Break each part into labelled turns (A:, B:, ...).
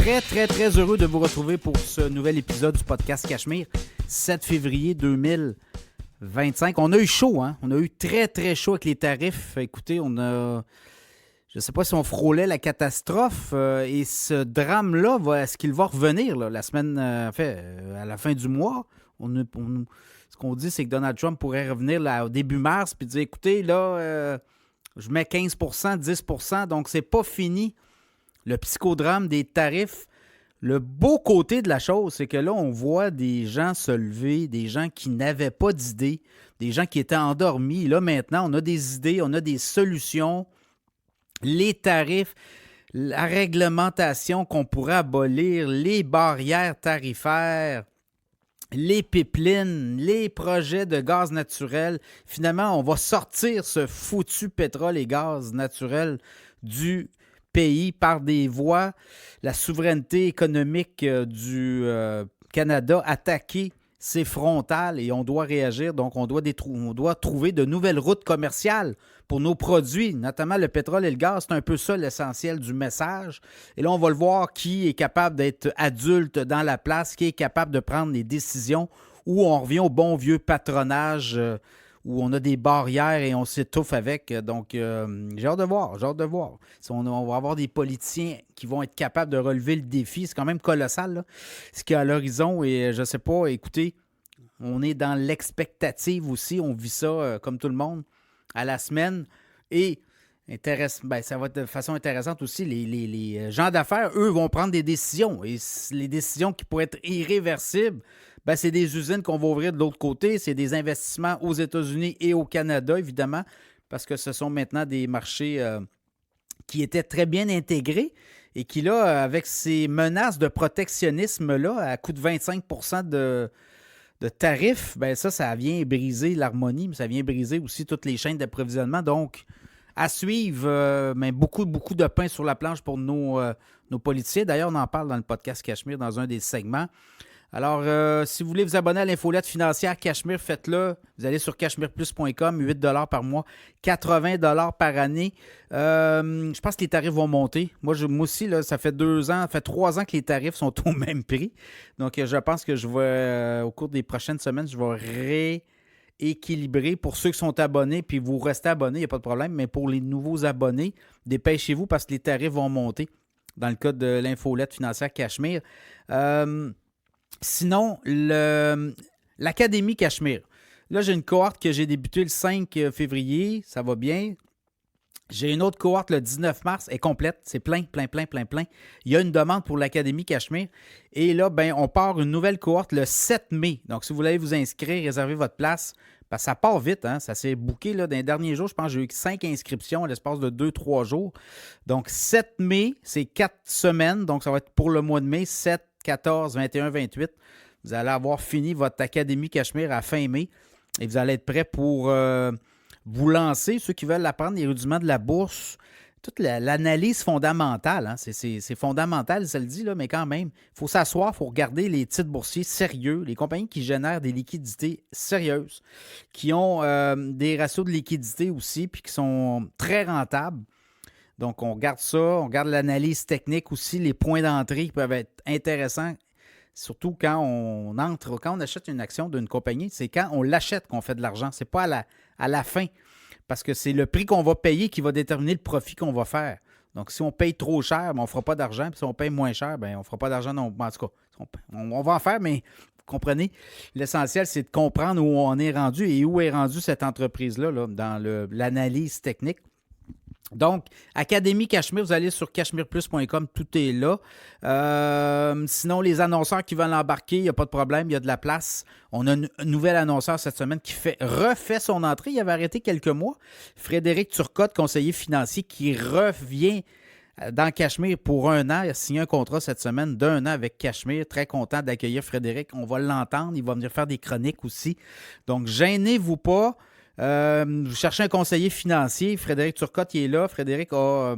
A: très, très, très heureux de vous retrouver pour ce nouvel épisode du podcast Cachemire, 7 février 2025. On a eu chaud, hein? On a eu très, très chaud avec les tarifs. Écoutez, on a... Je ne sais pas si on frôlait la catastrophe et ce drame-là, est-ce qu'il va revenir là, la semaine, à la fin du mois? Ce qu'on dit, c'est que Donald Trump pourrait revenir là, au début mars puis dire, écoutez, là, je mets 15 10 donc c'est pas fini. Le psychodrame des tarifs. Le beau côté de la chose, c'est que là, on voit des gens se lever, des gens qui n'avaient pas d'idées, des gens qui étaient endormis. Là, maintenant, on a des idées, on a des solutions. Les tarifs, la réglementation qu'on pourrait abolir, les barrières tarifaires, les pipelines, les projets de gaz naturel. Finalement, on va sortir ce foutu pétrole et gaz naturel du pays par des voies. La souveraineté économique du Canada attaquée, c'est frontal et on doit réagir. Donc, on doit trouver de nouvelles routes commerciales pour nos produits, notamment le pétrole et le gaz. C'est un peu ça l'essentiel du message. Et là, on va le voir qui est capable d'être adulte dans la place, qui est capable de prendre des décisions, où on revient au bon vieux patronage où on a des barrières et on s'étouffe avec. Donc, j'ai hâte de voir. Si on va avoir des politiciens qui vont être capables de relever le défi. C'est quand même colossal, là, ce qu'il y a à l'horizon. Et je ne sais pas, écoutez, on est dans l'expectative aussi. On vit ça comme tout le monde à la semaine. Et ça va être de façon intéressante aussi. Les gens d'affaires, eux, vont prendre des décisions. Et les décisions qui pourraient être irréversibles, c'est des usines qu'on va ouvrir de l'autre côté. C'est des investissements aux États-Unis et au Canada, évidemment, parce que ce sont maintenant des marchés qui étaient très bien intégrés et qui, là, avec ces menaces de protectionnisme-là, à coût de 25 de tarifs, ça vient briser l'harmonie, mais ça vient briser aussi toutes les chaînes d'approvisionnement. Donc, à suivre, mais beaucoup de pain sur la planche pour nos politiciens. D'ailleurs, on en parle dans le podcast Cachemire, dans un des segments. Alors, si vous voulez vous abonner à l'infolette financière Cachemire, faites-le. Vous allez sur cachemireplus.com, 8 $ par mois, 80 $ par année. Je pense que les tarifs vont monter. Moi aussi, là, ça fait 3 ans que les tarifs sont au même prix. Donc, je pense que je vais, au cours des prochaines semaines, je vais rééquilibrer pour ceux qui sont abonnés, puis vous restez abonnés, il n'y a pas de problème. Mais pour les nouveaux abonnés, dépêchez-vous parce que les tarifs vont monter dans le cas de l'infolette financière Cachemire. Sinon, l'Académie Cachemire. Là, j'ai une cohorte que j'ai débutée le 5 février. Ça va bien. J'ai une autre cohorte le 19 mars. Elle est complète. C'est plein. Il y a une demande pour l'Académie Cachemire. Et là, on part une nouvelle cohorte le 7 mai. Donc, si vous voulez vous inscrire, réserver votre place, parce que ça part vite. Hein? Ça s'est booké là, dans les derniers jours. Je pense que j'ai eu 5 inscriptions à l'espace de 2-3 jours. Donc, 7 mai, c'est 4 semaines. Donc, ça va être pour le mois de mai, 7, 14, 21, 28. Vous allez avoir fini votre Académie Cachemire à fin mai et vous allez être prêt pour vous lancer. Ceux qui veulent apprendre les rudiments de la bourse, toute l'analyse fondamentale, hein, c'est fondamental, ça le dit, là, mais quand même, il faut s'asseoir, il faut regarder les titres boursiers sérieux, les compagnies qui génèrent des liquidités sérieuses, qui ont des ratios de liquidité aussi, puis qui sont très rentables. Donc, on regarde ça, on regarde l'analyse technique aussi, les points d'entrée qui peuvent être intéressants, surtout quand on achète une action d'une compagnie, c'est quand on l'achète qu'on fait de l'argent, c'est pas à la fin, parce que c'est le prix qu'on va payer qui va déterminer le profit qu'on va faire. Donc, si on paye trop cher, on ne fera pas d'argent, puis si on paye moins cher, on ne fera pas d'argent non. En tout cas, on va en faire, mais vous comprenez, l'essentiel, c'est de comprendre où on est rendu et où est rendue cette entreprise-là là, dans l'analyse technique. Donc, Académie Cachemire, vous allez sur cachemireplus.com, tout est là. Sinon, les annonceurs qui veulent embarquer, il n'y a pas de problème, il y a de la place. On a un nouvel annonceur cette semaine qui refait son entrée. Il avait arrêté quelques mois. Frédéric Turcotte, conseiller financier, qui revient dans Cachemire pour 1 an. Il a signé un contrat cette semaine d'1 an avec Cachemire. Très content d'accueillir Frédéric. On va l'entendre. Il va venir faire des chroniques aussi. Donc, gênez-vous pas. Vous cherchez un conseiller financier, Frédéric Turcotte, il est là. Frédéric a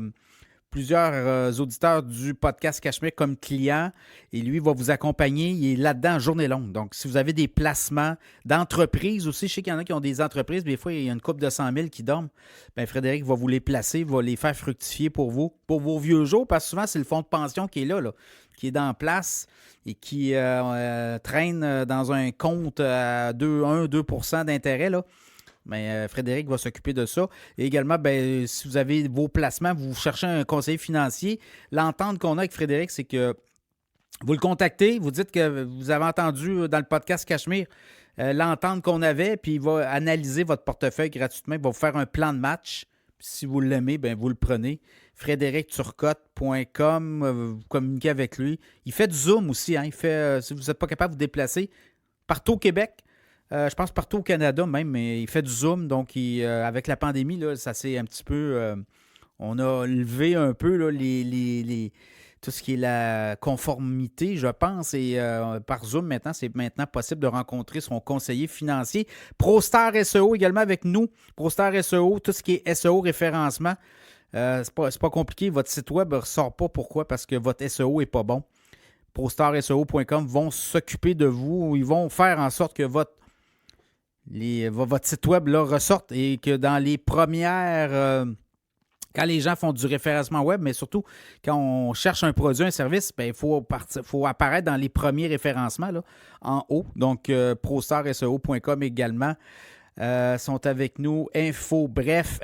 A: plusieurs auditeurs du podcast Cachemire comme client et lui va vous accompagner. Il est là-dedans en journée longue. Donc, si vous avez des placements d'entreprises aussi, je sais qu'il y en a qui ont des entreprises, mais des fois, il y a une couple de 100 000 qui dorment. Bien, Frédéric va vous les placer, va les faire fructifier pour vous, pour vos vieux jours, parce que souvent, c'est le fonds de pension qui est là, qui est en place et qui traîne dans un compte à 1-2% d'intérêt, là. Mais Frédéric va s'occuper de ça. Et également, si vous avez vos placements, vous cherchez un conseiller financier, l'entente qu'on a avec Frédéric, c'est que vous le contactez, vous dites que vous avez entendu dans le podcast Cachemire l'entente qu'on avait, puis il va analyser votre portefeuille gratuitement, il va vous faire un plan de match. Si vous l'aimez, vous le prenez. FrédéricTurcotte.com, vous communiquez avec lui. Il fait du Zoom aussi. Hein? Il fait, si vous n'êtes pas capable de vous déplacer, partout au Québec, je pense partout au Canada même, mais il fait du Zoom. Donc, avec la pandémie, là, ça s'est un petit peu... on a levé un peu là, tout ce qui est la conformité, je pense. Et par Zoom, maintenant, c'est maintenant possible de rencontrer son conseiller financier. ProStar SEO également avec nous. ProStar SEO, tout ce qui est SEO référencement. C'est pas compliqué. Votre site web ne ressort pas. Pourquoi? Parce que votre SEO n'est pas bon. ProStarSEO.com vont s'occuper de vous. Ils vont faire en sorte que votre site web là, ressorte et que dans les premières... quand les gens font du référencement web, mais surtout quand on cherche un produit, un service, il faut apparaître dans les premiers référencements là, en haut. Donc, ProStarSEO.com également sont avec nous. Infobref,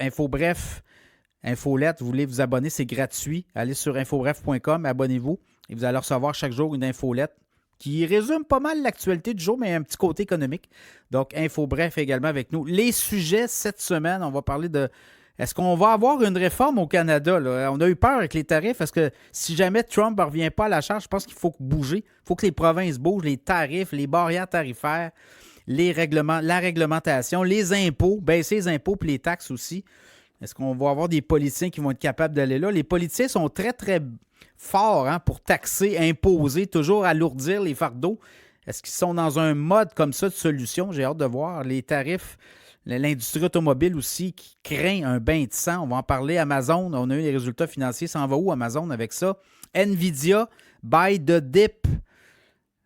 A: Infolette, vous voulez vous abonner, c'est gratuit. Allez sur infobref.com, abonnez-vous et vous allez recevoir chaque jour une infolette qui résume pas mal l'actualité du jour, mais un petit côté économique. Donc, Infobref également avec nous. Les sujets cette semaine, on va parler de... Est-ce qu'on va avoir une réforme au Canada? Là? On a eu peur avec les tarifs. Est-ce que si jamais Trump ne revient pas à la charge, je pense qu'il faut bouger. Il faut que les provinces bougent, les tarifs, les barrières tarifaires, les règlements, la réglementation, les impôts, baisser les impôts et les taxes aussi. Est-ce qu'on va avoir des politiciens qui vont être capables d'aller là? Les politiciens sont très, très forts pour taxer, imposer, toujours alourdir les fardeaux. Est-ce qu'ils sont dans un mode comme ça de solution? J'ai hâte de voir. Les tarifs, l'industrie automobile aussi qui craint un bain de sang. On va en parler. Amazon, on a eu les résultats financiers. Ça en va où Amazon avec ça? Nvidia, buy the dip.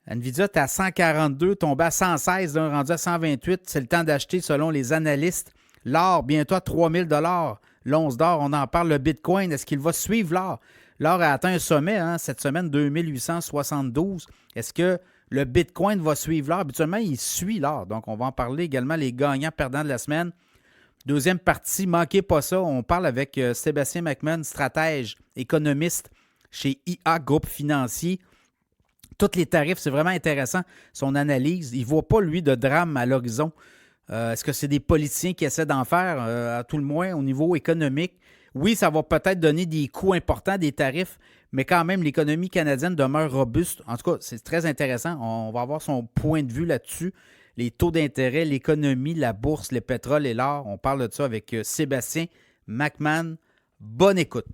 A: Nvidia est à 142, tombé à 116, là, rendu à 128. C'est le temps d'acheter selon les analystes. L'or, bientôt à 3000 $. L'once d'or, on en parle. Le Bitcoin, est-ce qu'il va suivre l'or? L'or a atteint un sommet cette semaine, 2872. Est-ce que le Bitcoin va suivre l'or? Habituellement, il suit l'or. Donc, on va en parler également, les gagnants-perdants de la semaine. Deuxième partie, manquez pas ça. On parle avec Sébastien McMahon, stratège, économiste chez IA Groupe Financier. Tous les tarifs, c'est vraiment intéressant. Son analyse, il ne voit pas, lui, de drame à l'horizon. Est-ce que c'est des politiciens qui essaient d'en faire, à tout le moins, au niveau économique? Oui, ça va peut-être donner des coûts importants, des tarifs, mais quand même, l'économie canadienne demeure robuste. En tout cas, c'est très intéressant. On va avoir son point de vue là-dessus. Les taux d'intérêt, l'économie, la bourse, le pétrole et l'or. On parle de ça avec Sébastien McMahon. Bonne écoute.